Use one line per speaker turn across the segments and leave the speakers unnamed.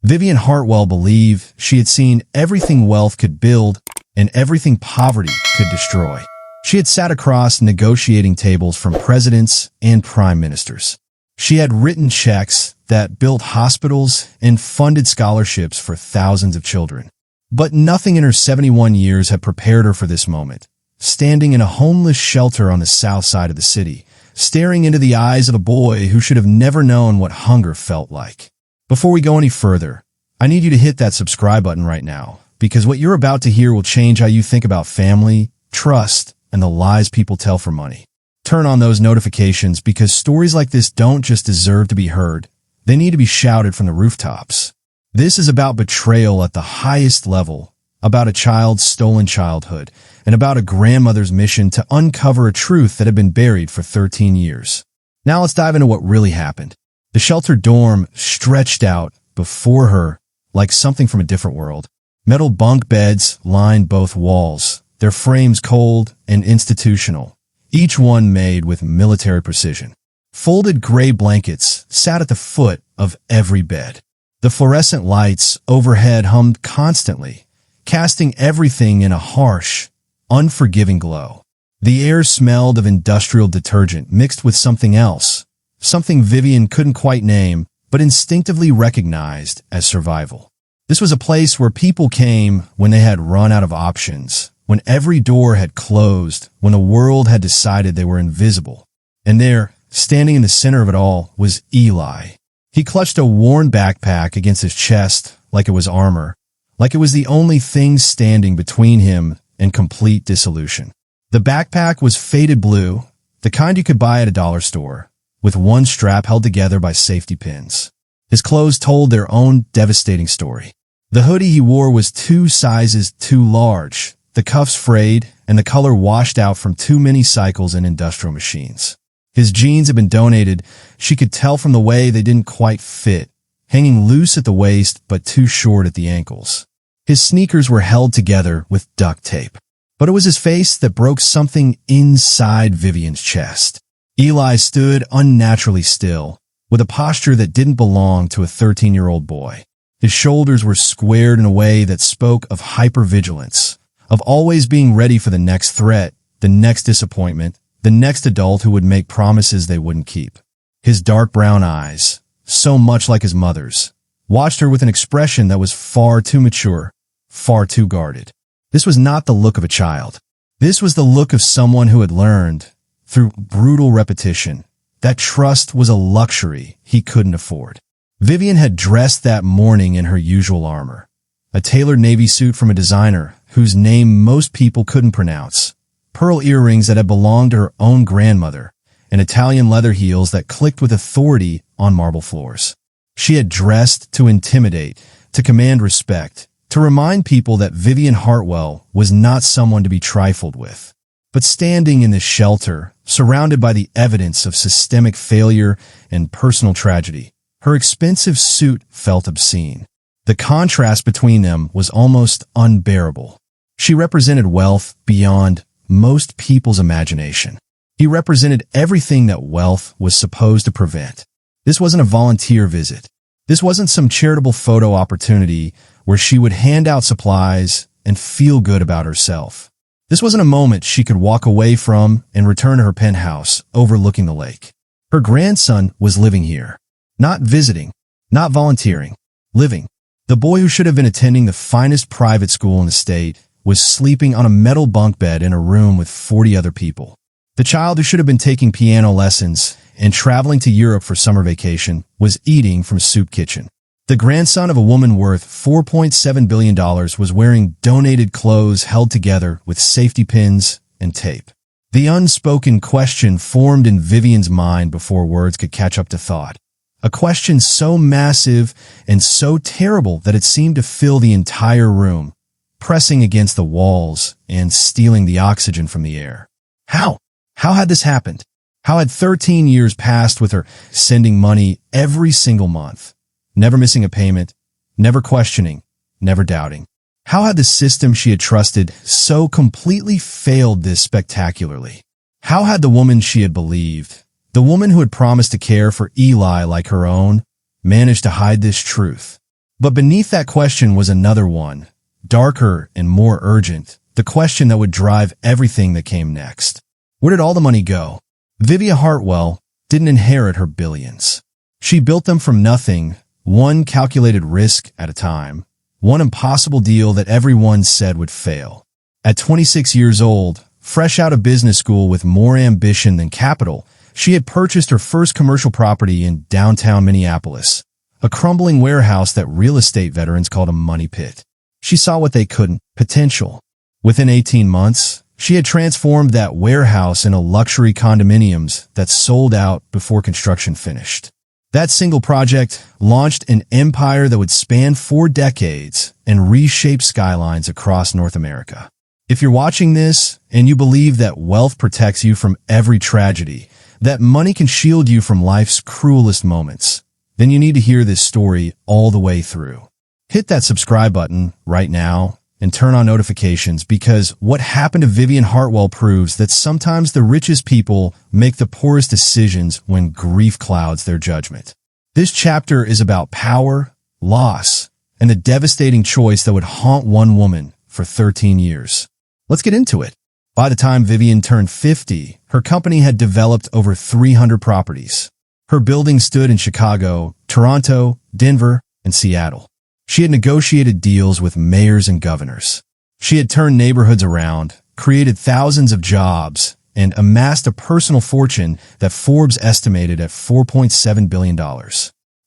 Vivian Hartwell believed she had seen everything wealth could build and everything poverty could destroy. She had sat across negotiating tables from presidents and prime ministers. She had written checks that built hospitals and funded scholarships for thousands of children. But nothing in her 71 years had prepared her for this moment. Standing in a homeless shelter on the south side of the city, staring into the eyes of a boy who should have never known what hunger felt like. Before we go any further, I need you to hit that subscribe button right now, because what you're about to hear will change how you think about family, trust, and the lies people tell for money. Turn on those notifications because stories like this don't just deserve to be heard, they need to be shouted from the rooftops. This is about betrayal at the highest level, about a child's stolen childhood, and about a grandmother's mission to uncover a truth that had been buried for 13 years. Now let's dive into what really happened. The shelter dorm stretched out before her like something from a different world. Metal bunk beds lined both walls, their frames cold and institutional, each one made with military precision. Folded gray blankets sat at the foot of every bed. The fluorescent lights overhead hummed constantly, casting everything in a harsh, unforgiving glow. The air smelled of industrial detergent mixed with something else, something Vivian couldn't quite name, but instinctively recognized as survival. This was a place where people came when they had run out of options, when every door had closed, when the world had decided they were invisible. And there, standing in the center of it all, was Eli. He clutched a worn backpack against his chest like it was armor, like it was the only thing standing between him and complete dissolution. The backpack was faded blue, the kind you could buy at a dollar store, with one strap held together by safety pins. His clothes told their own devastating story. The hoodie he wore was 2 sizes too large, the cuffs frayed, and the color washed out from too many cycles in industrial machines. His jeans had been donated. She could tell from the way they didn't quite fit, hanging loose at the waist but too short at the ankles. His sneakers were held together with duct tape. But it was his face that broke something inside Vivian's chest. Eli stood unnaturally still, with a posture that didn't belong to a 13-year-old boy. His shoulders were squared in a way that spoke of hypervigilance, of always being ready for the next threat, the next disappointment, the next adult who would make promises they wouldn't keep. His dark brown eyes, so much like his mother's, watched her with an expression that was far too mature, far too guarded. This was not the look of a child. This was the look of someone who had learned, through brutal repetition, that trust was a luxury he couldn't afford. Vivian had dressed that morning in her usual armor, a tailored navy suit from a designer whose name most people couldn't pronounce, pearl earrings that had belonged to her own grandmother, and Italian leather heels that clicked with authority on marble floors. She had dressed to intimidate, to command respect, to remind people that Vivian Hartwell was not someone to be trifled with. But standing in this shelter, surrounded by the evidence of systemic failure and personal tragedy, her expensive suit felt obscene. The contrast between them was almost unbearable. She represented wealth beyond most people's imagination. He represented everything that wealth was supposed to prevent. This wasn't a volunteer visit. This wasn't some charitable photo opportunity where she would hand out supplies and feel good about herself. This wasn't a moment she could walk away from and return to her penthouse overlooking the lake. Her grandson was living here. Not visiting, not volunteering, living. The boy who should have been attending the finest private school in the state was sleeping on a metal bunk bed in a room with 40 other people. The child who should have been taking piano lessons and traveling to Europe for summer vacation was eating from a soup kitchen. The grandson of a woman worth $4.7 billion was wearing donated clothes held together with safety pins and tape. The unspoken question formed in Vivian's mind before words could catch up to thought. A question so massive and so terrible that it seemed to fill the entire room, pressing against the walls and stealing the oxygen from the air. How? How had this happened? How had 13 years passed with her sending money every single month? Never missing a payment, never questioning, never doubting. How had the system she had trusted so completely failed this spectacularly? How had the woman she had believed, the woman who had promised to care for Eli like her own, managed to hide this truth? But beneath that question was another one, darker and more urgent, the question that would drive everything that came next. Where did all the money go? Vivian Hartwell didn't inherit her billions. She built them from nothing, one calculated risk at a time, one impossible deal that everyone said would fail. At 26 years old, fresh out of business school with more ambition than capital, she had purchased her first commercial property in downtown Minneapolis, a crumbling warehouse that real estate veterans called a money pit. She saw what they couldn't, potential. Within 18 months, she had transformed that warehouse into luxury condominiums that sold out before construction finished. That single project launched an empire that would span 4 decades and reshape skylines across North America. If you're watching this and you believe that wealth protects you from every tragedy, that money can shield you from life's cruelest moments, then you need to hear this story all the way through. Hit that subscribe button right now and turn on notifications, because what happened to Vivian Hartwell proves that sometimes the richest people make the poorest decisions when grief clouds their judgment. This chapter is about power, loss, and the devastating choice that would haunt one woman for 13 years. Let's get into it. By the time Vivian turned 50, her company had developed over 300 properties. Her buildings stood in Chicago, Toronto, Denver, and Seattle. She had negotiated deals with mayors and governors. She had turned neighborhoods around, created thousands of jobs, and amassed a personal fortune that Forbes estimated at $4.7 billion.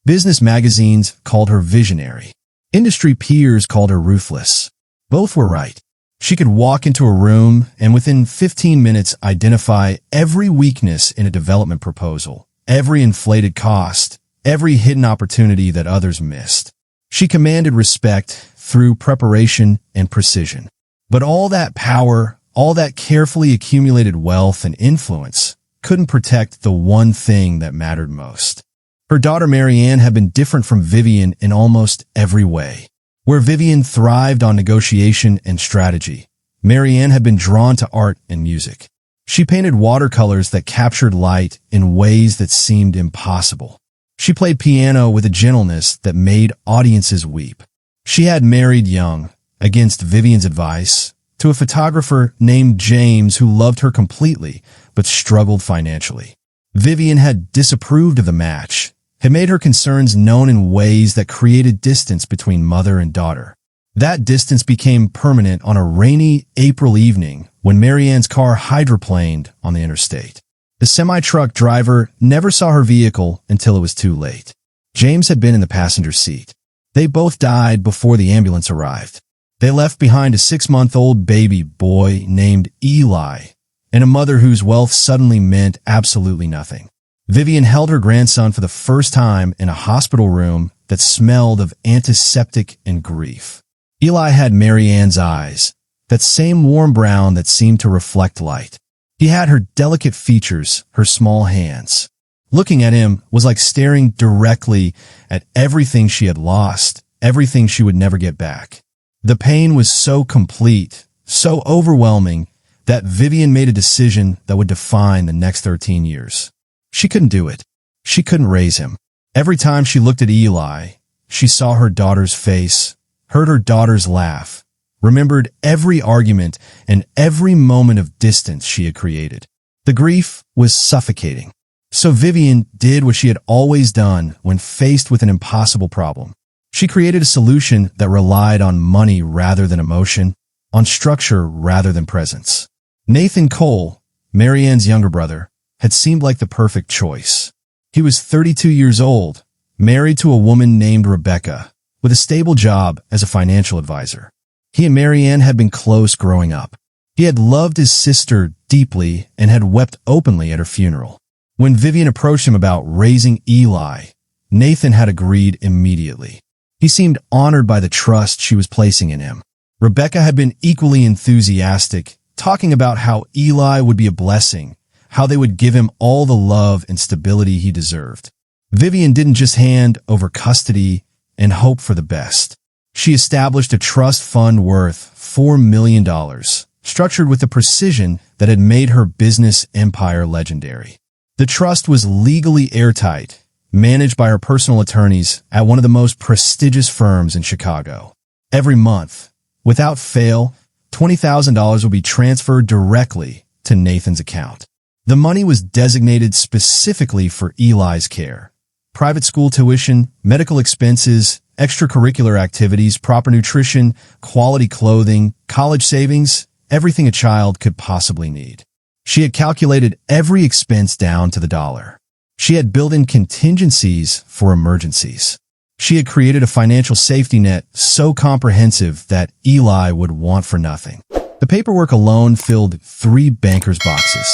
Business magazines called her visionary. Industry peers called her ruthless. Both were right. She could walk into a room and within 15 minutes identify every weakness in a development proposal, every inflated cost, every hidden opportunity that others missed. She commanded respect through preparation and precision. But all that power, all that carefully accumulated wealth and influence, couldn't protect the one thing that mattered most. Her daughter Marianne had been different from Vivian in almost every way. Where Vivian thrived on negotiation and strategy, Marianne had been drawn to art and music. She painted watercolors that captured light in ways that seemed impossible. She played piano with a gentleness that made audiences weep. She had married young, against Vivian's advice, to a photographer named James who loved her completely but struggled financially. Vivian had disapproved of the match, had made her concerns known in ways that created distance between mother and daughter. That distance became permanent on a rainy April evening when Marianne's car hydroplaned on the interstate. The semi-truck driver never saw her vehicle until it was too late. James had been in the passenger seat. They both died before the ambulance arrived. They left behind a 6-month-old baby boy named Eli and a mother whose wealth suddenly meant absolutely nothing. Vivian held her grandson for the first time in a hospital room that smelled of antiseptic and grief. Eli had Marianne's eyes, that same warm brown that seemed to reflect light. He had her delicate features, her small hands. Looking at him was like staring directly at everything she had lost, everything she would never get back. The pain was so complete, so overwhelming, that Vivian made a decision that would define the next 13 years. She couldn't do it. She couldn't raise him. Every time she looked at Eli, she saw her daughter's face, heard her daughter's laugh, remembered every argument and every moment of distance she had created. The grief was suffocating. So Vivian did what she had always done when faced with an impossible problem. She created a solution that relied on money rather than emotion, on structure rather than presence. Nathan Cole, Marianne's younger brother, had seemed like the perfect choice. He was 32 years old, married to a woman named Rebecca, with a stable job as a financial advisor. He and Marianne had been close growing up. He had loved his sister deeply and had wept openly at her funeral. When Vivian approached him about raising Eli, Nathan had agreed immediately. He seemed honored by the trust she was placing in him. Rebecca had been equally enthusiastic, talking about how Eli would be a blessing, how they would give him all the love and stability he deserved. Vivian didn't just hand over custody and hope for the best. She established a trust fund worth $4 million, structured with the precision that had made her business empire legendary. The trust was legally airtight, managed by her personal attorneys at one of the most prestigious firms in Chicago. Every month, without fail, $20,000 would be transferred directly to Nathan's account. The money was designated specifically for Eli's care. Private school tuition, medical expenses, extracurricular activities, proper nutrition, quality clothing, college savings, everything a child could possibly need. She had calculated every expense down to the dollar. She had built-in contingencies for emergencies. She had created a financial safety net so comprehensive that Eli would want for nothing. The paperwork alone filled 3 bankers' boxes.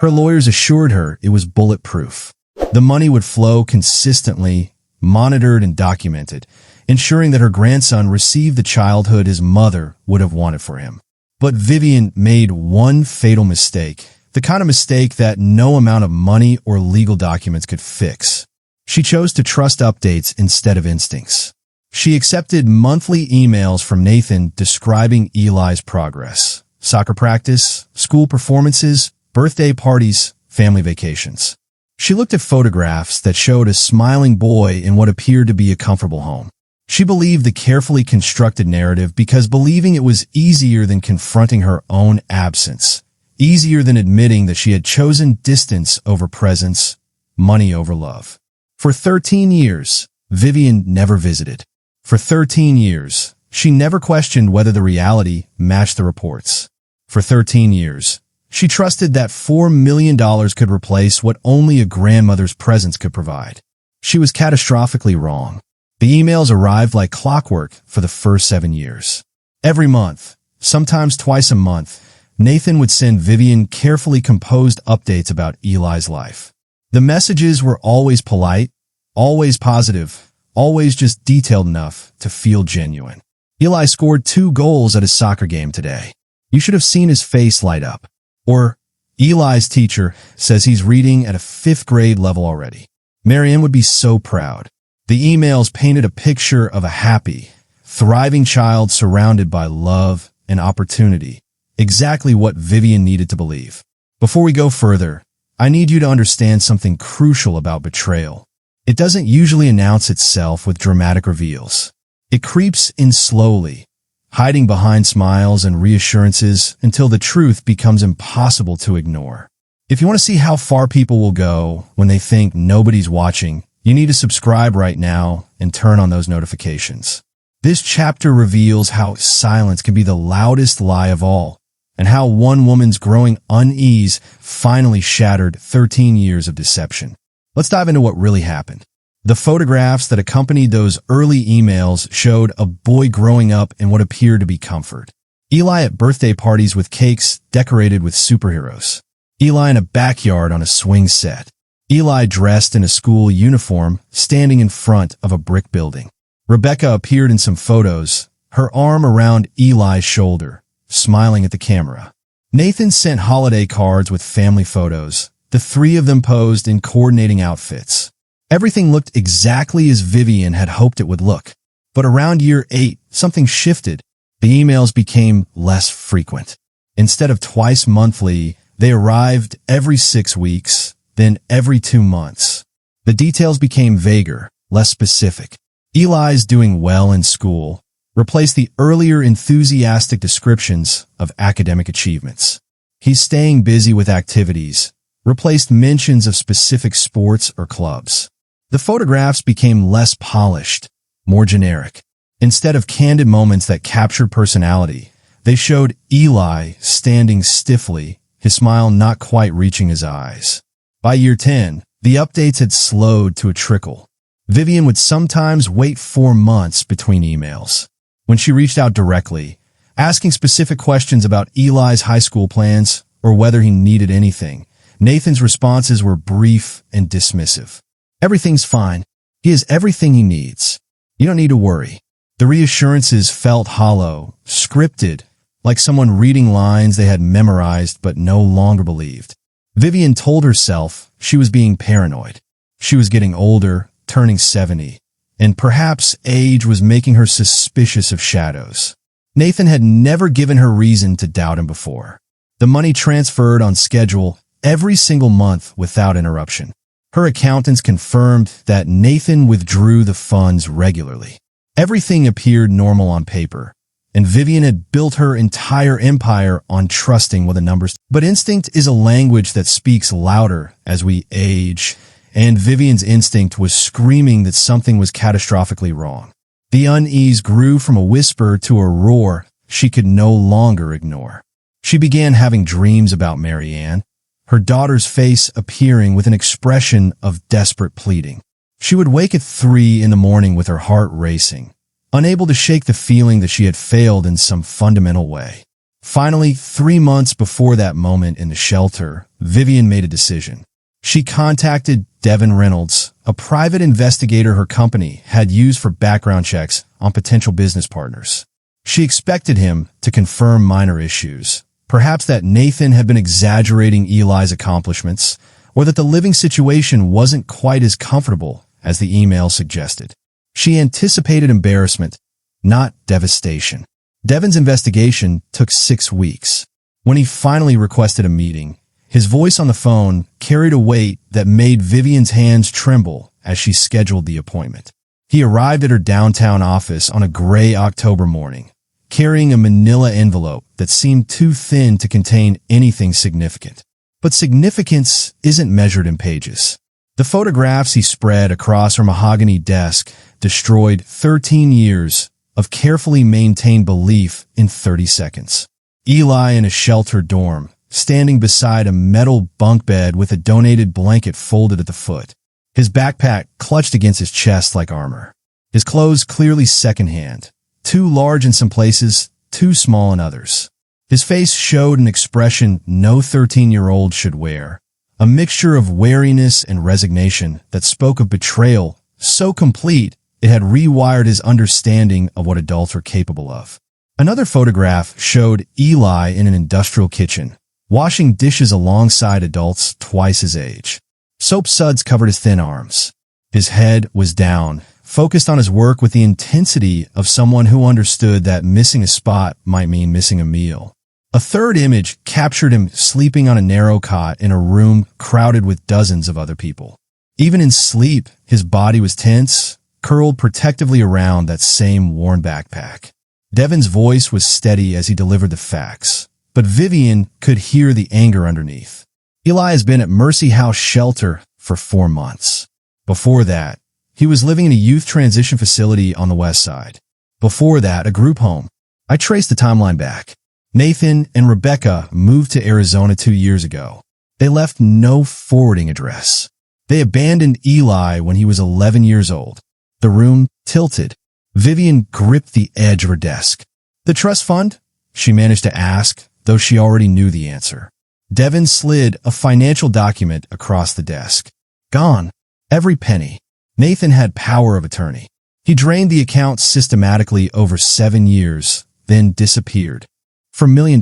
Her lawyers assured her it was bulletproof. The money would flow consistently, monitored and documented, ensuring that her grandson received the childhood his mother would have wanted for him. But Vivian made one fatal mistake, the kind of mistake that no amount of money or legal documents could fix. She chose to trust updates instead of instincts. She accepted monthly emails from Nathan describing Eli's progress, soccer practice, school performances, birthday parties, family vacations. She looked at photographs that showed a smiling boy in what appeared to be a comfortable home. She believed the carefully constructed narrative because believing it was easier than confronting her own absence, easier than admitting that she had chosen distance over presence, money over love. For 13 years, Vivian never visited. For 13 years, she never questioned whether the reality matched the reports. For 13 years, she trusted that $4 million could replace what only a grandmother's presence could provide. She was catastrophically wrong. The emails arrived like clockwork for the first 7 years. Every month, sometimes twice a month, Nathan would send Vivian carefully composed updates about Eli's life. The messages were always polite, always positive, always just detailed enough to feel genuine. Eli scored 2 goals at his soccer game today. You should have seen his face light up. Or, Eli's teacher says he's reading at a 5th grade level already. Marianne would be so proud. The emails painted a picture of a happy, thriving child surrounded by love and opportunity, exactly what Vivian needed to believe. Before we go further, I need you to understand something crucial about betrayal. It doesn't usually announce itself with dramatic reveals. It creeps in slowly, hiding behind smiles and reassurances until the truth becomes impossible to ignore. If you want to see how far people will go when they think nobody's watching, you need to subscribe right now and turn on those notifications. This chapter reveals how silence can be the loudest lie of all, and how one woman's growing unease finally shattered 13 years of deception. Let's dive into what really happened. The photographs that accompanied those early emails showed a boy growing up in what appeared to be comfort. Eli at birthday parties with cakes decorated with superheroes. Eli in a backyard on a swing set. Eli dressed in a school uniform, standing in front of a brick building. Rebecca appeared in some photos, her arm around Eli's shoulder, smiling at the camera. Nathan sent holiday cards with family photos. The 3 of them posed in coordinating outfits. Everything looked exactly as Vivian had hoped it would look. But around year 8, something shifted. The emails became less frequent. Instead of twice monthly, they arrived every 6 weeks, then every 2 months. The details became vaguer, less specific. Eli's doing well in school replaced the earlier enthusiastic descriptions of academic achievements. He's staying busy with activities replaced mentions of specific sports or clubs. The photographs became less polished, more generic. Instead of candid moments that captured personality, they showed Eli standing stiffly, his smile not quite reaching his eyes. By year 10, the updates had slowed to a trickle. Vivian would sometimes wait 4 months between emails. When she reached out directly, asking specific questions about Eli's high school plans or whether he needed anything, Nathan's responses were brief and dismissive. Everything's fine. He has everything he needs. You don't need to worry. The reassurances felt hollow, scripted, like someone reading lines they had memorized but no longer believed. Vivian told herself she was being paranoid. She was getting older, turning 70, and perhaps age was making her suspicious of shadows. Nathan had never given her reason to doubt him before. The money transferred on schedule every single month without interruption. Her accountants confirmed that Nathan withdrew the funds regularly. Everything appeared normal on paper, and Vivian had built her entire empire on trusting what the numbers. But instinct is a language that speaks louder as we age, and Vivian's instinct was screaming that something was catastrophically wrong. The unease grew from a whisper to a roar she could no longer ignore. She began having dreams about Marianne, her daughter's face appearing with an expression of desperate pleading. She would wake at 3 a.m. with her heart racing, unable to shake the feeling that she had failed in some fundamental way. Finally, 3 months before that moment in the shelter, Vivian made a decision. She contacted Devin Reynolds, a private investigator her company had used for background checks on potential business partners. She expected him to confirm minor issues, perhaps that Nathan had been exaggerating Eli's accomplishments, or that the living situation wasn't quite as comfortable as the email suggested. She anticipated embarrassment, not devastation. Devin's investigation took 6 weeks. When he finally requested a meeting, his voice on the phone carried a weight that made Vivian's hands tremble as she scheduled the appointment. He arrived at her downtown office on a gray October morning, carrying a manila envelope that seemed too thin to contain anything significant. But significance isn't measured in pages. The photographs he spread across her mahogany desk destroyed 13 years of carefully maintained belief in 30 seconds. Eli in a sheltered dorm, standing beside a metal bunk bed with a donated blanket folded at the foot. His backpack clutched against his chest like armor. His clothes clearly secondhand, too large in some places, too small in others. His face showed an expression no 13-year-old should wear, a mixture of wariness and resignation that spoke of betrayal so complete it had rewired his understanding of what adults are capable of. Another photograph showed Eli in an industrial kitchen, washing dishes alongside adults twice his age. Soap suds covered his thin arms. His head was down, focused on his work with the intensity of someone who understood that missing a spot might mean missing a meal. A third image captured him sleeping on a narrow cot in a room crowded with dozens of other people. Even in sleep, his body was tense, curled protectively around that same worn backpack. Devin's voice was steady as he delivered the facts, but Vivian could hear the anger underneath. Eli has been at Mercy House Shelter for 4 months. Before that, he was living in a youth transition facility on the west side. Before that, a group home. I traced the timeline back. Nathan and Rebecca moved to Arizona 2 years ago. They left no forwarding address. They abandoned Eli when he was 11 years old. The room tilted. Vivian gripped the edge of her desk. "The trust fund?" she managed to ask, though she already knew the answer. Devin slid a financial document across the desk. Gone. Every penny. Nathan had power of attorney. He drained the account systematically over 7 years, then disappeared. For $1 million.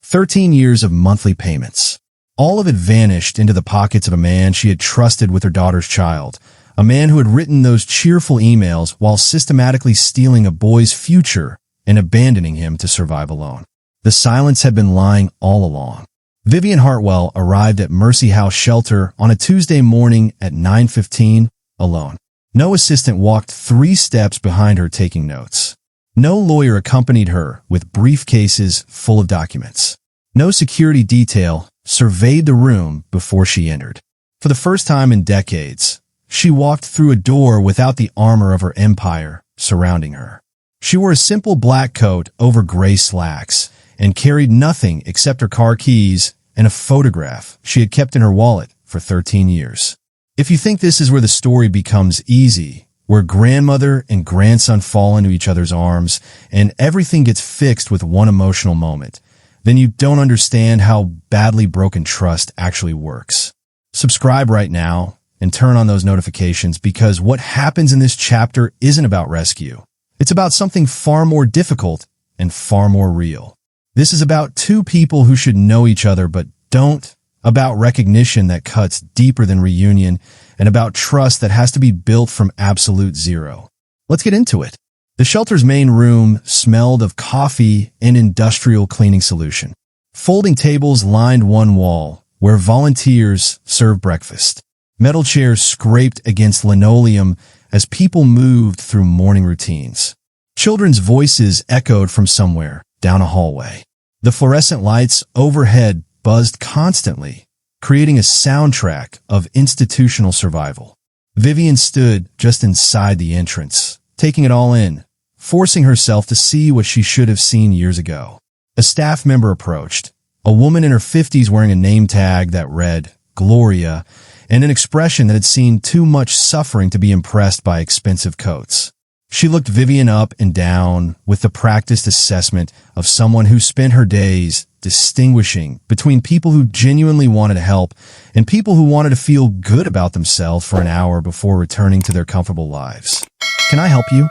13 years of monthly payments. All of it vanished into the pockets of a man she had trusted with her daughter's child, a man who had written those cheerful emails while systematically stealing a boy's future and abandoning him to survive alone. The silence had been lying all along. Vivian Hartwell arrived at Mercy House Shelter on a Tuesday morning at 9:15, alone. No assistant walked 3 steps behind her taking notes. No lawyer accompanied her with briefcases full of documents. No security detail surveyed the room before she entered. For the first time in decades, she walked through a door without the armor of her empire surrounding her. She wore a simple black coat over gray slacks and carried nothing except her car keys and a photograph she had kept in her wallet for 13 years. If you think this is where the story becomes easy, where grandmother and grandson fall into each other's arms and everything gets fixed with one emotional moment, then you don't understand how badly broken trust actually works. Subscribe right now and turn on those notifications, because what happens in this chapter isn't about rescue. It's about something far more difficult and far more real. This is about 2 people who should know each other but don't, about recognition that cuts deeper than reunion, and about trust that has to be built from absolute zero. Let's get into it. The shelter's main room smelled of coffee and industrial cleaning solution. Folding tables lined one wall, where volunteers served breakfast. Metal chairs scraped against linoleum as people moved through morning routines. Children's voices echoed from somewhere down a hallway. The fluorescent lights overhead buzzed constantly, creating a soundtrack of institutional survival. Vivian stood just inside the entrance, taking it all in, forcing herself to see what she should have seen years ago. A staff member approached, a woman in her 50s wearing a name tag that read, Gloria, and an expression that had seen too much suffering to be impressed by expensive coats. She looked Vivian up and down with the practiced assessment of someone who spent her days distinguishing between people who genuinely wanted to help and people who wanted to feel good about themselves for an hour before returning to their comfortable lives. "Can I help you?"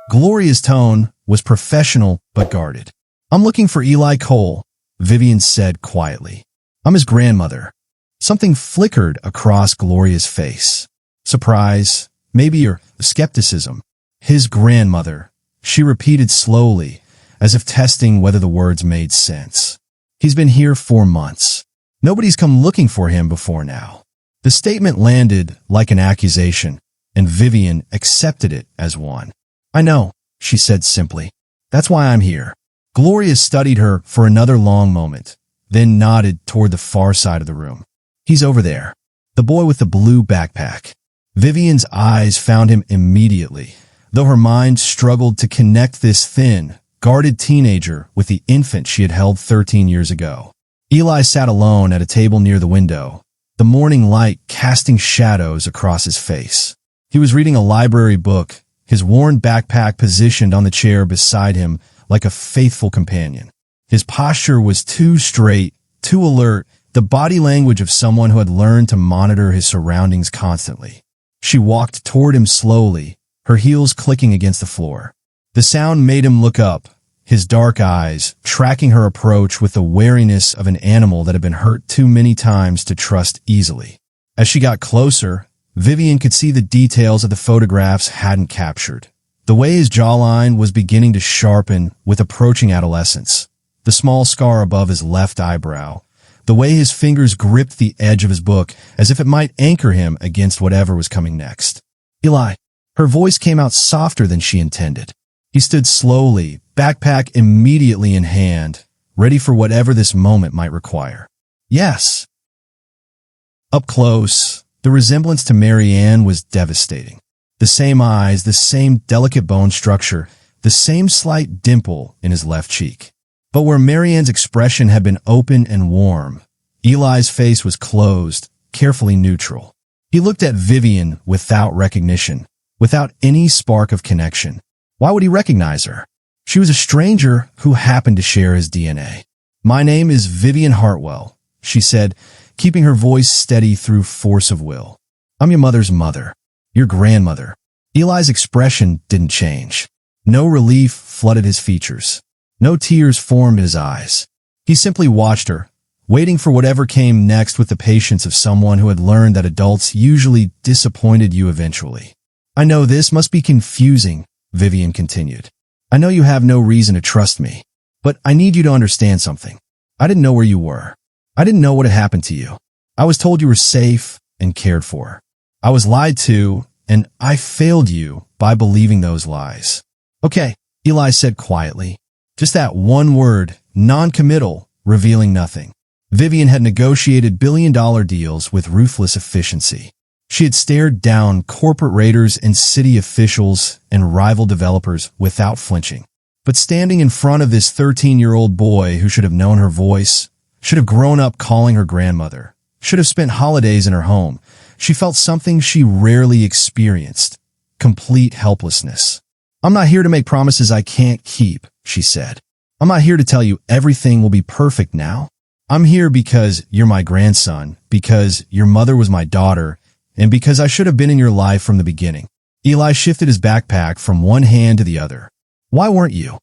Gloria's tone was professional but guarded. "I'm looking for Eli Cole," Vivian said quietly. "I'm his grandmother." Something flickered across Gloria's face. Surprise, maybe your skepticism. "His grandmother," she repeated slowly, as if testing whether the words made sense. "He's been here 4 months. Nobody's come looking for him before now." The statement landed like an accusation, and Vivian accepted it as one. "I know," she said simply. "That's why I'm here." Gloria studied her for another long moment, then nodded toward the far side of the room. "He's over there. The boy with the blue backpack." Vivian's eyes found him immediately, though her mind struggled to connect this thin, guarded teenager with the infant she had held 13 years ago. Eli sat alone at a table near the window, the morning light casting shadows across his face. He was reading a library book, his worn backpack positioned on the chair beside him like a faithful companion. His posture was too straight, too alert, the body language of someone who had learned to monitor his surroundings constantly. She walked toward him slowly, her heels clicking against the floor. The sound made him look up, his dark eyes tracking her approach with the wariness of an animal that had been hurt too many times to trust easily. As she got closer, Vivian could see the details that the photographs hadn't captured. The way his jawline was beginning to sharpen with approaching adolescence, the small scar above his left eyebrow, the way his fingers gripped the edge of his book as if it might anchor him against whatever was coming next. "Eli." Her voice came out softer than she intended. He stood slowly, backpack immediately in hand, ready for whatever this moment might require. "Yes." Up close, the resemblance to Marianne was devastating. The same eyes, the same delicate bone structure, the same slight dimple in his left cheek. But where Marianne's expression had been open and warm, Eli's face was closed, carefully neutral. He looked at Vivian without recognition, without any spark of connection. Why would he recognize her? She was a stranger who happened to share his DNA. "My name is Vivian Hartwell," she said, keeping her voice steady through force of will. "I'm your mother's mother, your grandmother." Eli's expression didn't change. No relief flooded his features. No tears formed in his eyes. He simply watched her, waiting for whatever came next with the patience of someone who had learned that adults usually disappointed you eventually. "I know this must be confusing," Vivian continued. "I know you have no reason to trust me, but I need you to understand something. I didn't know where you were. I didn't know what had happened to you. I was told you were safe and cared for. I was lied to, and I failed you by believing those lies." "Okay," Eli said quietly. Just that one word, non-committal, revealing nothing. Vivian had negotiated billion-dollar deals with ruthless efficiency. She had stared down corporate raiders and city officials and rival developers without flinching. But standing in front of this 13-year-old boy who should have known her voice, should have grown up calling her grandmother, should have spent holidays in her home, she felt something she rarely experienced: complete helplessness. "I'm not here to make promises I can't keep," she said. "I'm not here to tell you everything will be perfect now. I'm here because you're my grandson, because your mother was my daughter, and because I should have been in your life from the beginning." Eli shifted his backpack from one hand to the other. "Why weren't you?"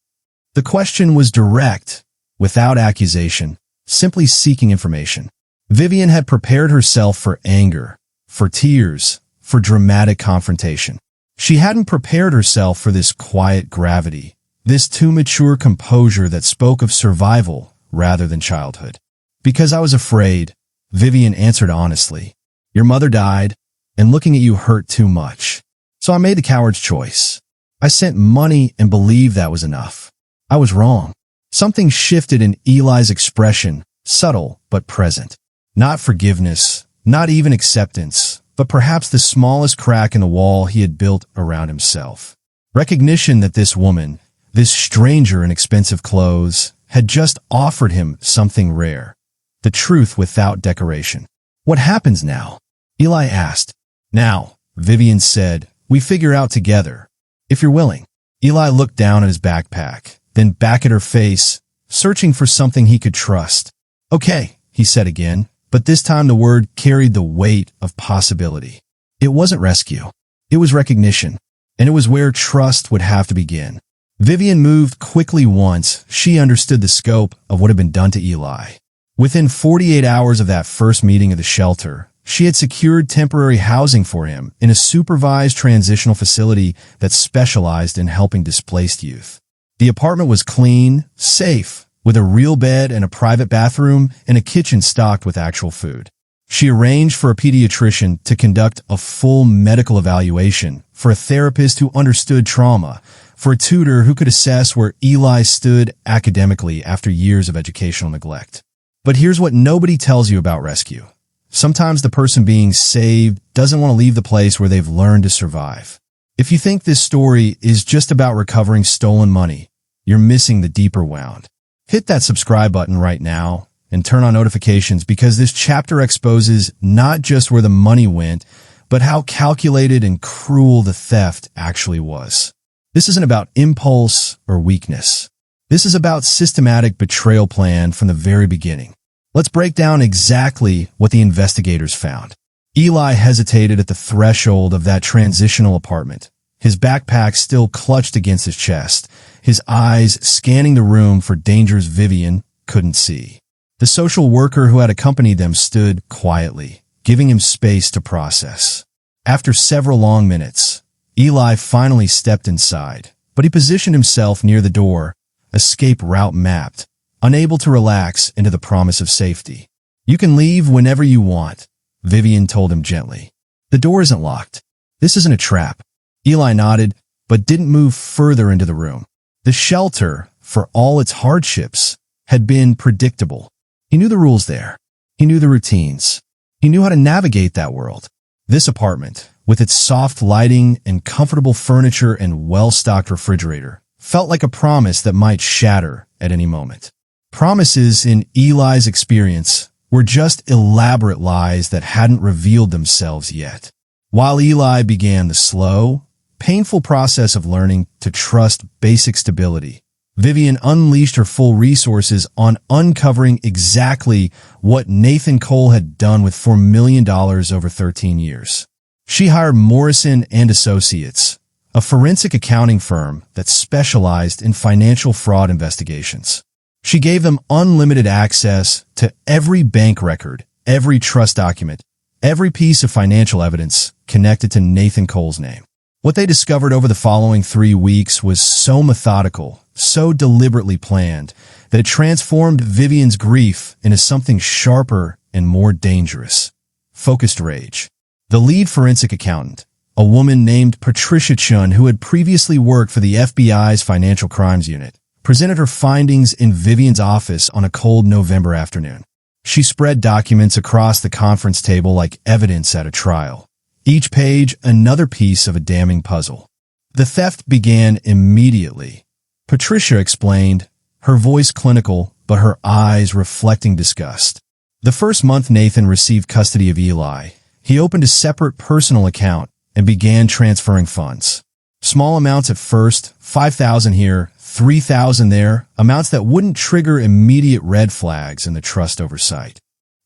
The question was direct, without accusation, simply seeking information. Vivian had prepared herself for anger, for tears, for dramatic confrontation. She hadn't prepared herself for this quiet gravity, this too mature composure that spoke of survival rather than childhood. "Because I was afraid," Vivian answered honestly. "Your mother died. and looking at you hurt too much. So I made the coward's choice. I sent money and believed that was enough. I was wrong. Something shifted in Eli's expression, subtle but present. Not forgiveness, not even acceptance, but perhaps the smallest crack in the wall he had built around himself. Recognition that this woman, this stranger in expensive clothes, had just offered him something rare. The truth without decoration. What happens now? Eli asked. Now, Vivian said, we figure out together. If you're willing. Eli looked down at his backpack, then back at her face, searching for something he could trust. Okay, he said again, but this time the word carried the weight of possibility. It wasn't rescue. It was recognition, and it was where trust would have to begin. Vivian moved quickly once she understood the scope of what had been done to Eli. Within 48 hours of that first meeting of the shelter, she had secured temporary housing for him in a supervised transitional facility that specialized in helping displaced youth. The apartment was clean, safe, with a real bed and a private bathroom and a kitchen stocked with actual food. She arranged for a pediatrician to conduct a full medical evaluation, for a therapist who understood trauma, for a tutor who could assess where Eli stood academically after years of educational neglect. But here's what nobody tells you about rescue. Sometimes the person being saved doesn't want to leave the place where they've learned to survive. If you think this story is just about recovering stolen money, you're missing the deeper wound. Hit that subscribe button right now and turn on notifications, because this chapter exposes not just where the money went, but how calculated and cruel the theft actually was. This isn't about impulse or weakness. This is about systematic betrayal plan from the very beginning. Let's break down exactly what the investigators found. Eli hesitated at the threshold of that transitional apartment, his backpack still clutched against his chest, his eyes scanning the room for dangers Vivian couldn't see. The social worker who had accompanied them stood quietly, giving him space to process. After several long minutes, Eli finally stepped inside, but he positioned himself near the door, escape route mapped, unable to relax into the promise of safety. You can leave whenever you want, Vivian told him gently. The door isn't locked. This isn't a trap. Eli nodded, but didn't move further into the room. The shelter, for all its hardships, had been predictable. He knew the rules there. He knew the routines. He knew how to navigate that world. This apartment, with its soft lighting and comfortable furniture and well-stocked refrigerator, felt like a promise that might shatter at any moment. Promises, in Eli's experience, were just elaborate lies that hadn't revealed themselves yet. While Eli began the slow, painful process of learning to trust basic stability, Vivian unleashed her full resources on uncovering exactly what Nathan Cole had done with $4 million over 13 years. She hired Morrison and Associates, a forensic accounting firm that specialized in financial fraud investigations. She gave them unlimited access to every bank record, every trust document, every piece of financial evidence connected to Nathan Cole's name. What they discovered over the following 3 weeks was so methodical, so deliberately planned, that it transformed Vivian's grief into something sharper and more dangerous. Focused rage. The lead forensic accountant, a woman named Patricia Chun, who had previously worked for the FBI's Financial Crimes Unit, presented her findings in Vivian's office on a cold November afternoon. She spread documents across the conference table like evidence at a trial. Each page another piece of a damning puzzle. The theft began immediately. Patricia explained, her voice clinical, but her eyes reflecting disgust. The first month Nathan received custody of Eli, he opened a separate personal account and began transferring funds. Small amounts at first, $5,000 here, $3,000 there, amounts that wouldn't trigger immediate red flags in the trust oversight.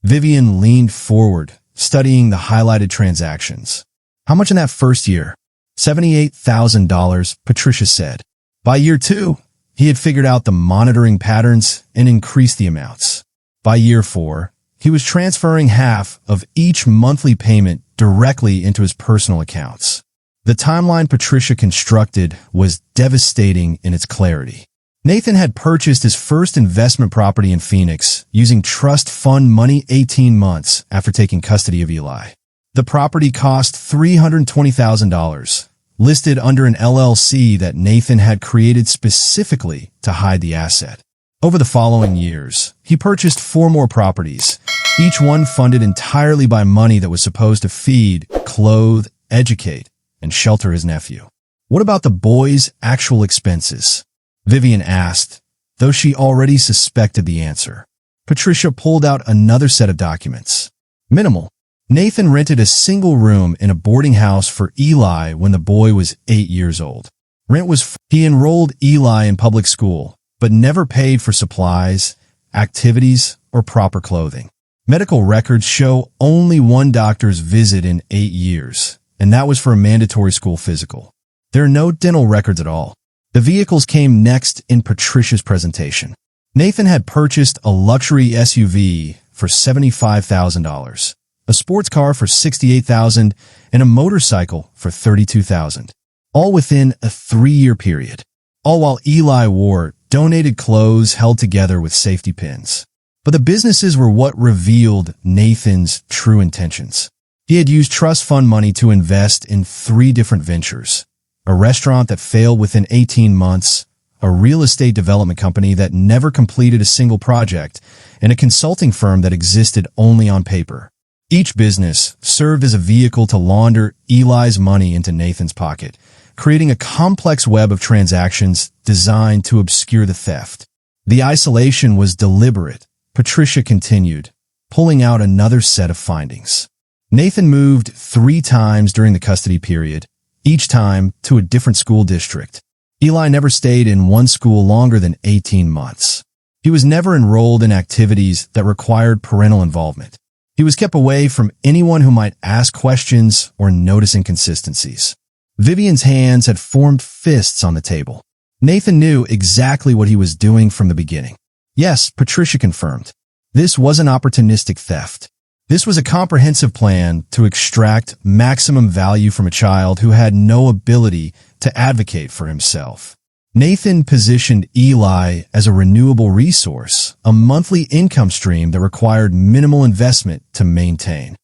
Vivian leaned forward, studying the highlighted transactions. How much in that first year? $78,000, Patricia said. By year 2, he had figured out the monitoring patterns and increased the amounts. By year 4, he was transferring half of each monthly payment directly into his personal accounts. The timeline Patricia constructed was devastating in its clarity. Nathan had purchased his first investment property in Phoenix using trust fund money 18 months after taking custody of Eli. The property cost $320,000, listed under an LLC that Nathan had created specifically to hide the asset. Over the following years, he purchased 4 more properties, each one funded entirely by money that was supposed to feed, clothe, educate, and shelter his nephew. What about the boy's actual expenses? Vivian asked, though she already suspected the answer. Patricia pulled out another set of documents. Minimal. Nathan rented a single room in a boarding house for Eli when the boy was 8 years old. Rent was free. He enrolled Eli in public school, but never paid for supplies, activities, or proper clothing. Medical records show only 1 doctor's visit in 8 years, and that was for a mandatory school physical. There are no dental records at all. The vehicles came next in Patricia's presentation. Nathan had purchased a luxury SUV for $75,000, a sports car for $68,000, and a motorcycle for $32,000, all within a 3-year period. All while Eli wore donated clothes held together with safety pins. But the businesses were what revealed Nathan's true intentions. He had used trust fund money to invest in 3 different ventures: a restaurant that failed within 18 months, a real estate development company that never completed a single project, and a consulting firm that existed only on paper. Each business served as a vehicle to launder Eli's money into Nathan's pocket, creating a complex web of transactions designed to obscure the theft. The isolation was deliberate, Patricia continued, pulling out another set of findings. Nathan moved 3 times during the custody period, each time to a different school district. Eli never stayed in one school longer than 18 months. He was never enrolled in activities that required parental involvement. He was kept away from anyone who might ask questions or notice inconsistencies. Vivian's hands had formed fists on the table. Nathan knew exactly what he was doing from the beginning. Yes, Patricia confirmed. This wasn't opportunistic theft. This was a comprehensive plan to extract maximum value from a child who had no ability to advocate for himself. Nathan positioned Eli as a renewable resource, a monthly income stream that required minimal investment to maintain.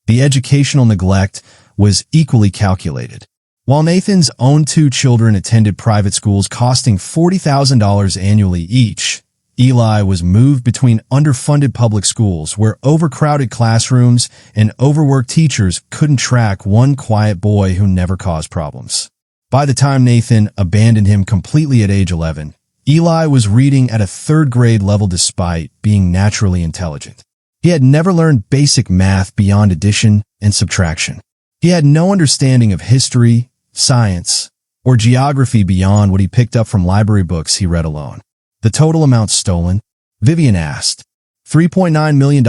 The educational neglect was equally calculated. While Nathan's own 2 children attended private schools costing $40,000 annually each, Eli was moved between underfunded public schools where overcrowded classrooms and overworked teachers couldn't track one quiet boy who never caused problems. By the time Nathan abandoned him completely at age 11, Eli was reading at a 3rd grade level despite being naturally intelligent. He had never learned basic math beyond addition and subtraction. He had no understanding of history, science, or geography beyond what he picked up from library books he read alone. The total amount stolen? Vivian asked. $3.9 million,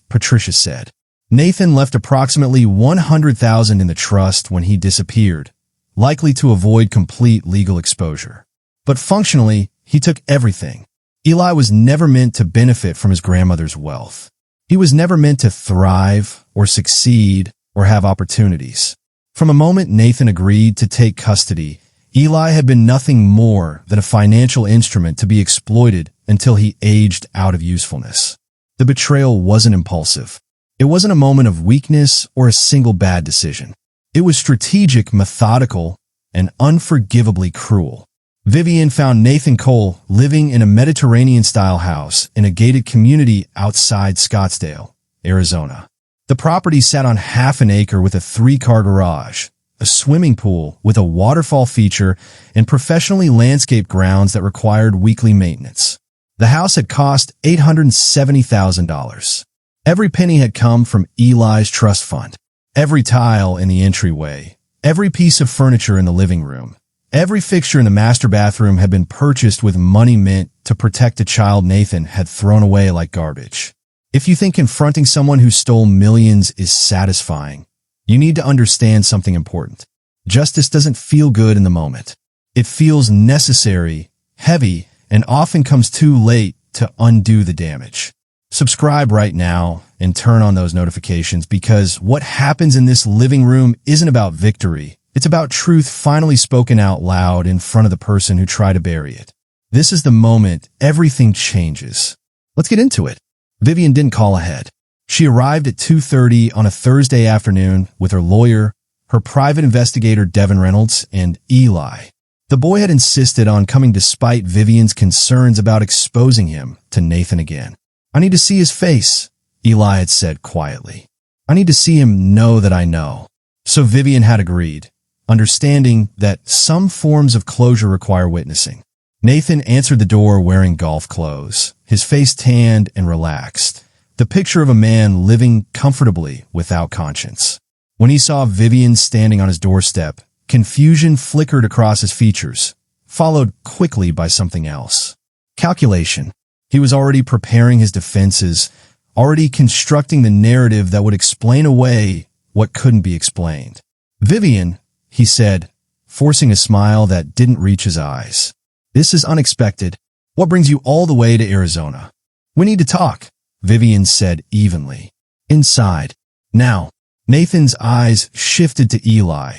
Patricia said. Nathan left approximately $100,000 in the trust when he disappeared, likely to avoid complete legal exposure. But functionally, he took everything. Eli was never meant to benefit from his grandmother's wealth. He was never meant to thrive or succeed or have opportunities. From the moment Nathan agreed to take custody, Eli had been nothing more than a financial instrument to be exploited until he aged out of usefulness. The betrayal wasn't impulsive. It wasn't a moment of weakness or a single bad decision. It was strategic, methodical, and unforgivably cruel. Vivian found Nathan Cole living in a Mediterranean-style house in a gated community outside Scottsdale, Arizona. The property sat on half an acre with a 3-car garage, a swimming pool with a waterfall feature, and professionally landscaped grounds that required weekly maintenance. The house had cost $870,000. Every penny had come from Eli's trust fund. Every tile in the entryway, every piece of furniture in the living room, every fixture in the master bathroom had been purchased with money meant to protect a child Nathan had thrown away like garbage. If you think confronting someone who stole millions is satisfying, you need to understand something important. Justice doesn't feel good in the moment. It feels necessary, heavy, and often comes too late to undo the damage. Subscribe right now and turn on those notifications, because what happens in this living room isn't about victory. It's about truth finally spoken out loud in front of the person who tried to bury it. This is the moment everything changes. Let's get into it. Vivian didn't call ahead. She arrived at 2:30 on a Thursday afternoon with her lawyer, her private investigator Devin Reynolds, and Eli. The boy had insisted on coming despite Vivian's concerns about exposing him to Nathan again. "I need to see his face," Eli had said quietly. "I need to see him know that I know." So Vivian had agreed, understanding that some forms of closure require witnessing. Nathan answered the door wearing golf clothes, his face tanned and relaxed, the picture of a man living comfortably without conscience. When he saw Vivian standing on his doorstep, confusion flickered across his features, followed quickly by something else. Calculation. He was already preparing his defenses, already constructing the narrative that would explain away what couldn't be explained. "Vivian," he said, forcing a smile that didn't reach his eyes. "This is unexpected. What brings you all the way to Arizona?" "We need to talk," Vivian said evenly. "Inside." Now, Nathan's eyes shifted to Eli,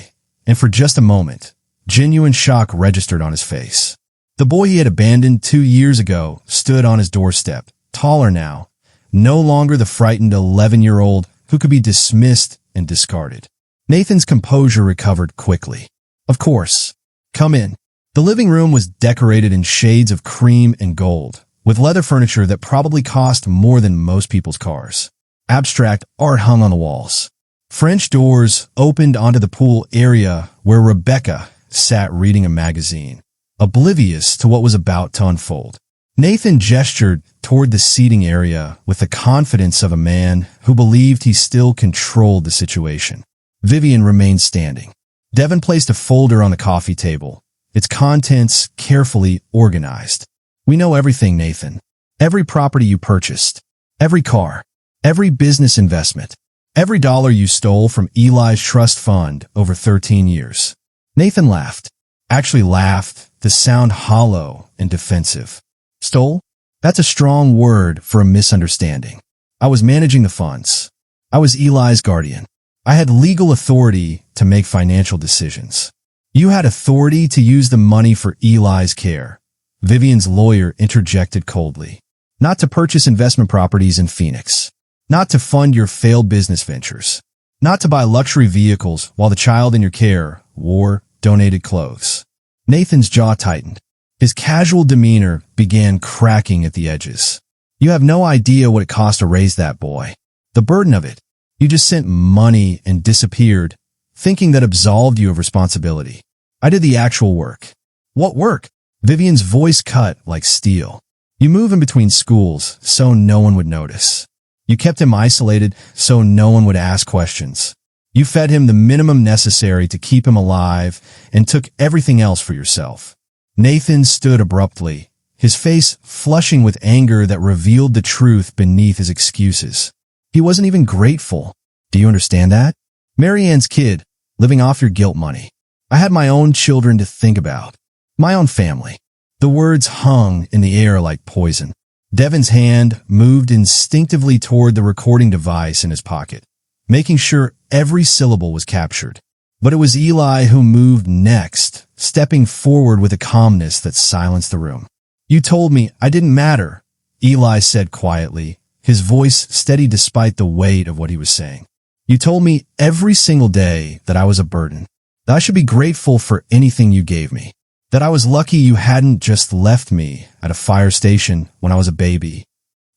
and for just a moment, genuine shock registered on his face. The boy he had abandoned 2 years ago stood on his doorstep, taller now, no longer the frightened 11-year-old who could be dismissed and discarded. Nathan's composure recovered quickly. "Of course. Come in." The living room was decorated in shades of cream and gold, with leather furniture that probably cost more than most people's cars. Abstract art hung on the walls. French doors opened onto the pool area where Rebecca sat reading a magazine, oblivious to what was about to unfold. Nathan gestured toward the seating area with the confidence of a man who believed he still controlled the situation. Vivian remained standing. Devin placed a folder on the coffee table, its contents carefully organized. "We know everything, Nathan. Every property you purchased, every car, every business investment, every dollar you stole from Eli's trust fund over 13 years. Nathan laughed. Actually laughed, the sound hollow and defensive. "Stole? That's a strong word for a misunderstanding. I was managing the funds. I was Eli's guardian. I had legal authority to make financial decisions. You had authority to use the money for Eli's care," Vivian's lawyer interjected coldly. "Not to purchase investment properties in Phoenix. Not to fund your failed business ventures. Not to buy luxury vehicles while the child in your care wore donated clothes." Nathan's jaw tightened. His casual demeanor began cracking at the edges. "You have no idea what it cost to raise that boy. The burden of it. You just sent money and disappeared, thinking that absolved you of responsibility. I did the actual work." "What work?" Vivian's voice cut like steel. "You move in between schools so no one would notice. You kept him isolated so no one would ask questions. You fed him the minimum necessary to keep him alive and took everything else for yourself." Nathan stood abruptly, his face flushing with anger that revealed the truth beneath his excuses. He wasn't even grateful. "Do you understand that? Marianne's kid, living off your guilt money. I had my own children to think about. My own family." The words hung in the air like poison. Devin's hand moved instinctively toward the recording device in his pocket, making sure every syllable was captured. But it was Eli who moved next, stepping forward with a calmness that silenced the room. "You told me I didn't matter," Eli said quietly, his voice steady despite the weight of what he was saying. "You told me every single day that I was a burden, that I should be grateful for anything you gave me, that I was lucky you hadn't just left me at a fire station when I was a baby."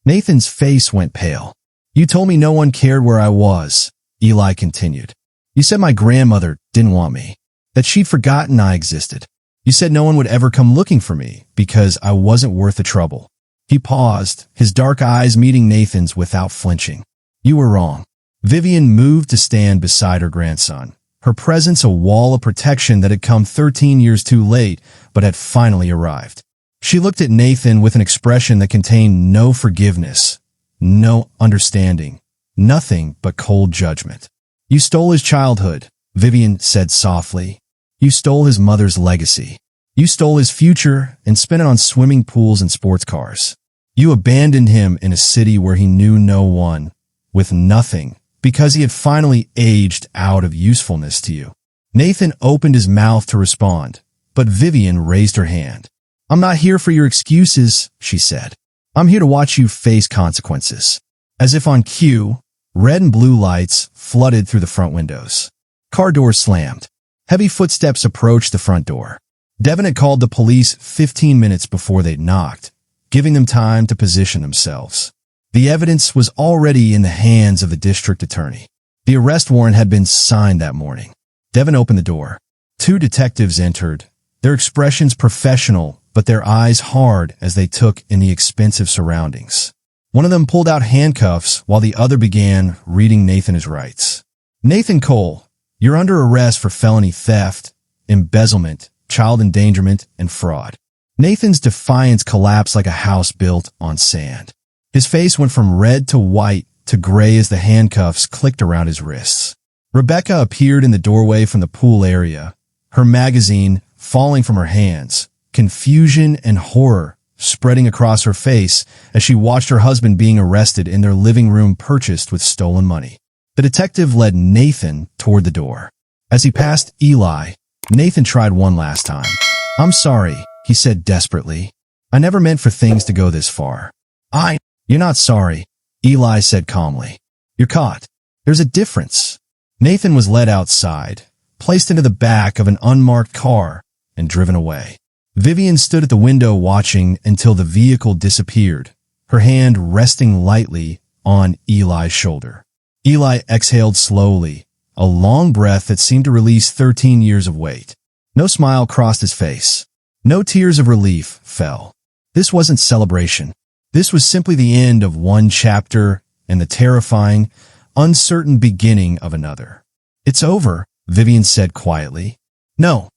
Nathan's face went pale. "You told me no one cared where I was," Eli continued. "You said my grandmother didn't want me, that she'd forgotten I existed. You said no one would ever come looking for me because I wasn't worth the trouble." He paused, his dark eyes meeting Nathan's without flinching. "You were wrong." Vivian moved to stand beside her grandson, her presence a wall of protection that had come 13 years too late but had finally arrived. She looked at Nathan with an expression that contained no forgiveness, no understanding, nothing but cold judgment. "You stole his childhood," Vivian said softly. "You stole his mother's legacy. You stole his future and spent it on swimming pools and sports cars. You abandoned him in a city where he knew no one, with nothing, because he had finally aged out of usefulness to you." Nathan opened his mouth to respond, but Vivian raised her hand. "I'm not here for your excuses," she said. "I'm here to watch you face consequences." As if on cue, Red and blue lights flooded through the front windows. Car doors slammed. Heavy footsteps approached the front door. Devin had called the police 15 minutes before they'd knocked, giving them time to position themselves. The evidence was already in the hands of the district attorney. The arrest warrant had been signed that morning. Devin opened the door. Two detectives entered, their expressions professional, but their eyes hard as they took in the expensive surroundings. One of them pulled out handcuffs while the other began reading Nathan his rights. Nathan Cole, you're under arrest for felony theft, embezzlement, child endangerment, and fraud. Nathan's defiance collapsed like a house built on sand. His face went from red to white to gray as the handcuffs clicked around his wrists. Rebecca appeared in the doorway from the pool area, her magazine falling from her hands, confusion and horror spreading across her face as she watched her husband being arrested in their living room purchased with stolen money. The detective led Nathan toward the door. As he passed Eli, Nathan tried one last time. "I'm sorry," he said desperately. "I never meant for things to go this far." You're not sorry," Eli said calmly. "You're caught. There's a difference." Nathan was led outside, placed into the back of an unmarked car, and driven away. Vivian stood at the window watching until the vehicle disappeared, her hand resting lightly on Eli's shoulder. Eli exhaled slowly, a long breath that seemed to release 13 years of weight. No smile crossed his face. No tears of relief fell. This wasn't celebration. This was simply the end of one chapter and the terrifying, uncertain beginning of another. "It's over," Vivian said quietly. "No,"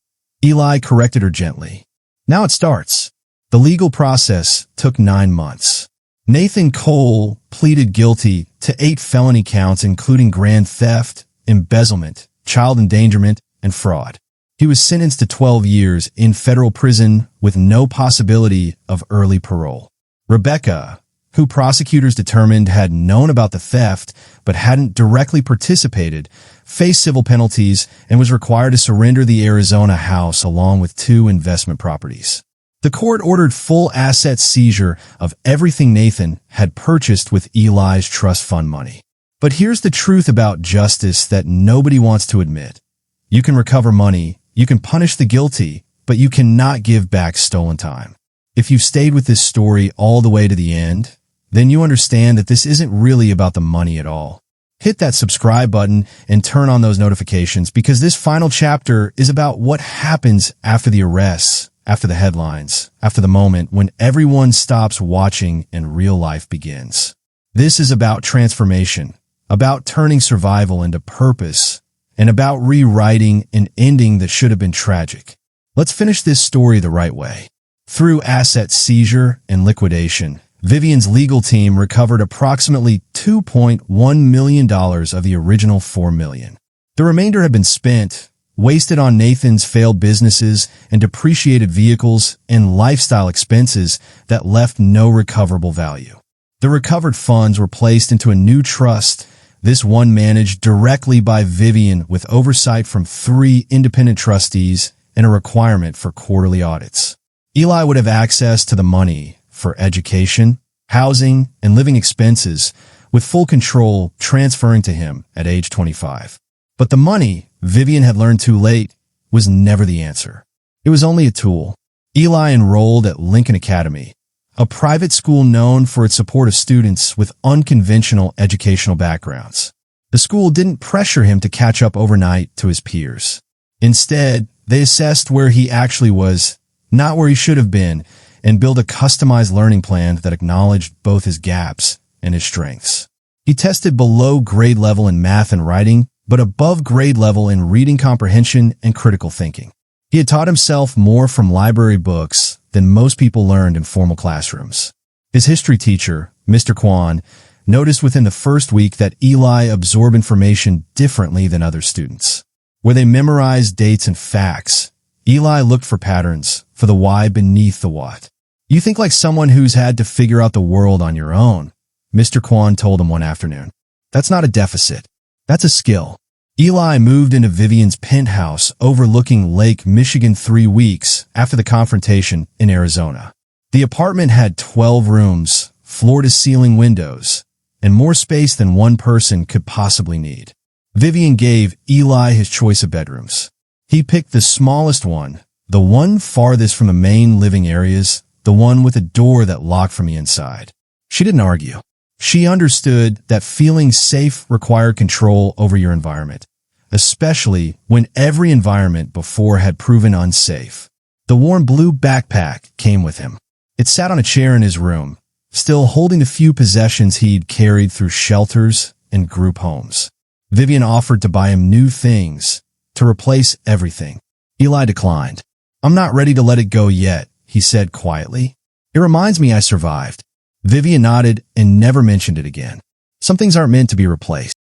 Eli corrected her gently. "Now it starts." The legal process took 9 months. Nathan Cole pleaded guilty to 8 felony counts including grand theft, embezzlement, child endangerment, and fraud. He was sentenced to 12 years in federal prison with no possibility of early parole. Rebecca, who prosecutors determined had known about the theft but hadn't directly participated, faced civil penalties and was required to surrender the Arizona house along with 2 investment properties. The court ordered full asset seizure of everything Nathan had purchased with Eli's trust fund money. But here's the truth about justice that nobody wants to admit. You can recover money, you can punish the guilty, but you cannot give back stolen time. If you've stayed with this story all the way to the end, then you understand that this isn't really about the money at all. Hit that subscribe button and turn on those notifications because this final chapter is about what happens after the arrests, after the headlines, after the moment when everyone stops watching and real life begins. This is about transformation, about turning survival into purpose, and about rewriting an ending that should have been tragic. Let's finish this story the right way. Through asset seizure and liquidation, Vivian's legal team recovered approximately $2.1 million of the original $4 million. The remainder had been spent, wasted on Nathan's failed businesses and depreciated vehicles and lifestyle expenses that left no recoverable value. The recovered funds were placed into a new trust, this one managed directly by Vivian with oversight from 3 independent trustees and a requirement for quarterly audits. Eli would have access to the money for education, housing, and living expenses, with full control transferring to him at age 25. But the money, Vivian had learned too late, was never the answer. It was only a tool. Eli enrolled at Lincoln Academy, a private school known for its support of students with unconventional educational backgrounds. The school didn't pressure him to catch up overnight to his peers. Instead, they assessed where he actually was, not where he should have been, and build a customized learning plan that acknowledged both his gaps and his strengths. He tested below grade level in math and writing, but above grade level in reading comprehension and critical thinking. He had taught himself more from library books than most people learned in formal classrooms. His history teacher, Mr. Kwan, noticed within the first week that Eli absorbed information differently than other students. Where they memorized dates and facts, Eli looked for patterns, for the why beneath the what. "You think like someone who's had to figure out the world on your own," Mr. Kwan told him one afternoon. "That's not a deficit. That's a skill." Eli moved into Vivian's penthouse overlooking Lake Michigan 3 weeks after the confrontation in Arizona. The apartment had 12 rooms, floor-to-ceiling windows, and more space than one person could possibly need. Vivian gave Eli his choice of bedrooms. He picked the smallest one, the one farthest from the main living areas, the one with a door that locked from the inside. She didn't argue. She understood that feeling safe required control over your environment, especially when every environment before had proven unsafe. The warm blue backpack came with him. It sat on a chair in his room, still holding the few possessions he'd carried through shelters and group homes. Vivian offered to buy him new things, to replace everything. Eli declined. "I'm not ready to let it go yet," he said quietly. "It reminds me I survived." Vivian nodded and never mentioned it again. Some things aren't meant to be replaced.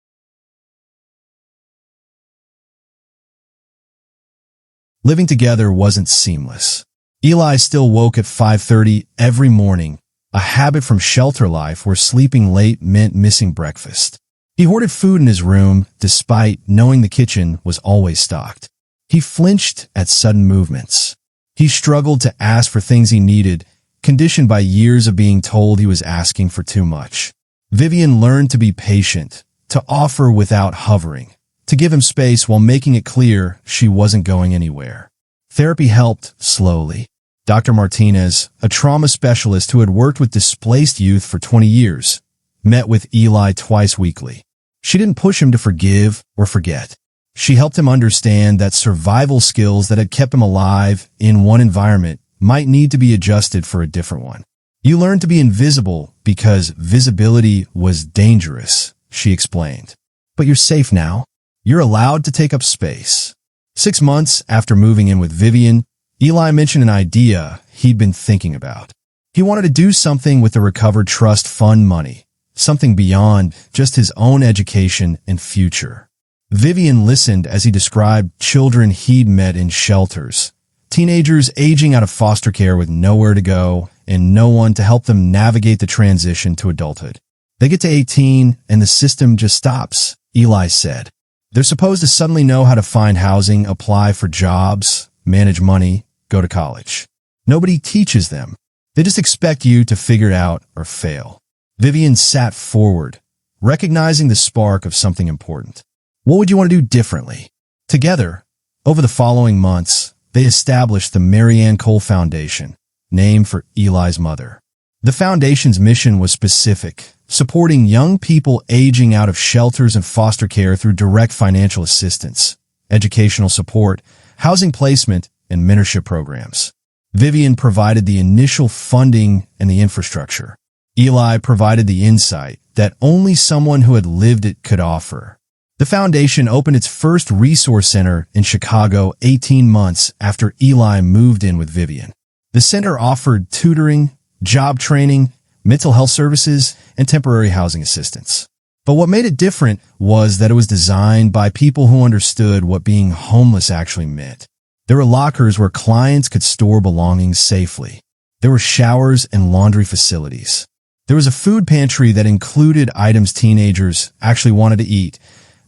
Living together wasn't seamless. Eli still woke at 5:30 every morning, a habit from shelter life where sleeping late meant missing breakfast. He hoarded food in his room, despite knowing the kitchen was always stocked. He flinched at sudden movements. He struggled to ask for things he needed, conditioned by years of being told he was asking for too much. Vivian learned to be patient, to offer without hovering, to give him space while making it clear she wasn't going anywhere. Therapy helped slowly. Dr. Martinez, a trauma specialist who had worked with displaced youth for 20 years, met with Eli twice weekly. She didn't push him to forgive or forget. She helped him understand that survival skills that had kept him alive in one environment might need to be adjusted for a different one. "You learn to be invisible because visibility was dangerous," she explained. "But you're safe now. You're allowed to take up space." 6 months after moving in with Vivian, Eli mentioned an idea he'd been thinking about. He wanted to do something with the recovered trust fund money, something beyond just his own education and future. Vivian listened as he described children he'd met in shelters, teenagers aging out of foster care with nowhere to go and no one to help them navigate the transition to adulthood. "They get to 18 and the system just stops," Eli said. "They're supposed to suddenly know how to find housing, apply for jobs, manage money, go to college. Nobody teaches them. They just expect you to figure it out or fail." Vivian sat forward, recognizing the spark of something important. "What would you want to do differently?" Together, over the following months, they established the Mary Ann Cole Foundation, named for Eli's mother. The foundation's mission was specific, supporting young people aging out of shelters and foster care through direct financial assistance, educational support, housing placement, and mentorship programs. Vivian provided the initial funding and the infrastructure. Eli provided the insight that only someone who had lived it could offer. The foundation opened its first resource center in Chicago 18 months after Eli moved in with Vivian. The center offered tutoring, job training, mental health services, and temporary housing assistance. But what made it different was that it was designed by people who understood what being homeless actually meant. There were lockers where clients could store belongings safely. There were showers and laundry facilities. There was a food pantry that included items teenagers actually wanted to eat,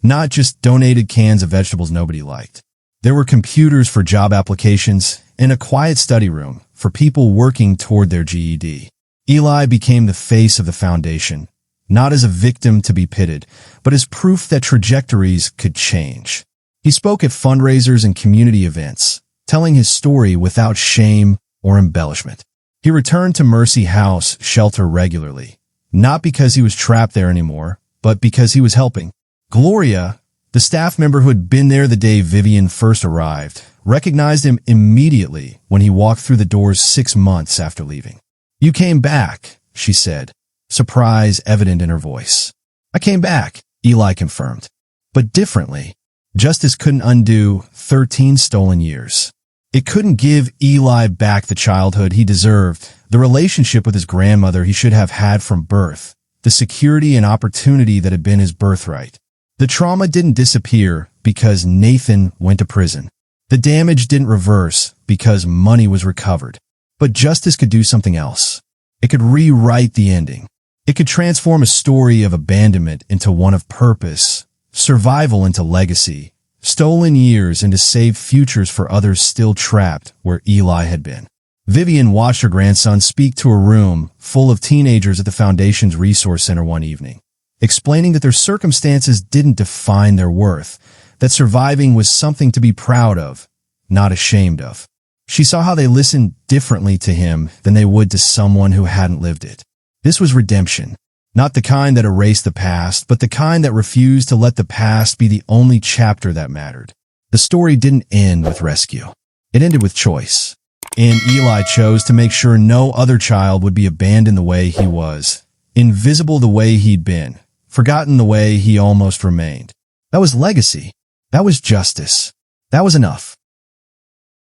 not just donated cans of vegetables nobody liked. There were computers for job applications and a quiet study room for people working toward their GED. Eli became the face of the foundation, not as a victim to be pitted, but as proof that trajectories could change. He spoke at fundraisers and community events, telling his story without shame or embellishment. He returned to Mercy House shelter regularly, not because he was trapped there anymore, but because he was helping. Gloria, the staff member who had been there the day Vivian first arrived, recognized him immediately when he walked through the doors 6 months after leaving. "You came back," she said, surprise evident in her voice. "I came back," Eli confirmed, "but differently. Justice couldn't undo 13 stolen years. It couldn't give Eli back the childhood he deserved, the relationship with his grandmother he should have had from birth, the security and opportunity that had been his birthright. The trauma didn't disappear because Nathan went to prison. The damage didn't reverse because money was recovered. But justice could do something else. It could rewrite the ending. It could transform a story of abandonment into one of purpose, survival into legacy, stolen years into saved futures for others still trapped where Eli had been. Vivian watched her grandson speak to a room full of teenagers at the foundation's resource center one evening. explaining that their circumstances didn't define their worth, that surviving was something to be proud of, not ashamed of. She saw how they listened differently to him than they would to someone who hadn't lived it. This was redemption, not the kind that erased the past, but the kind that refused to let the past be the only chapter that mattered. The story didn't end with rescue. It ended with choice. And Eli chose to make sure no other child would be abandoned the way he was, invisible the way he'd been, forgotten the way he almost remained. That was legacy. That was justice. That was enough.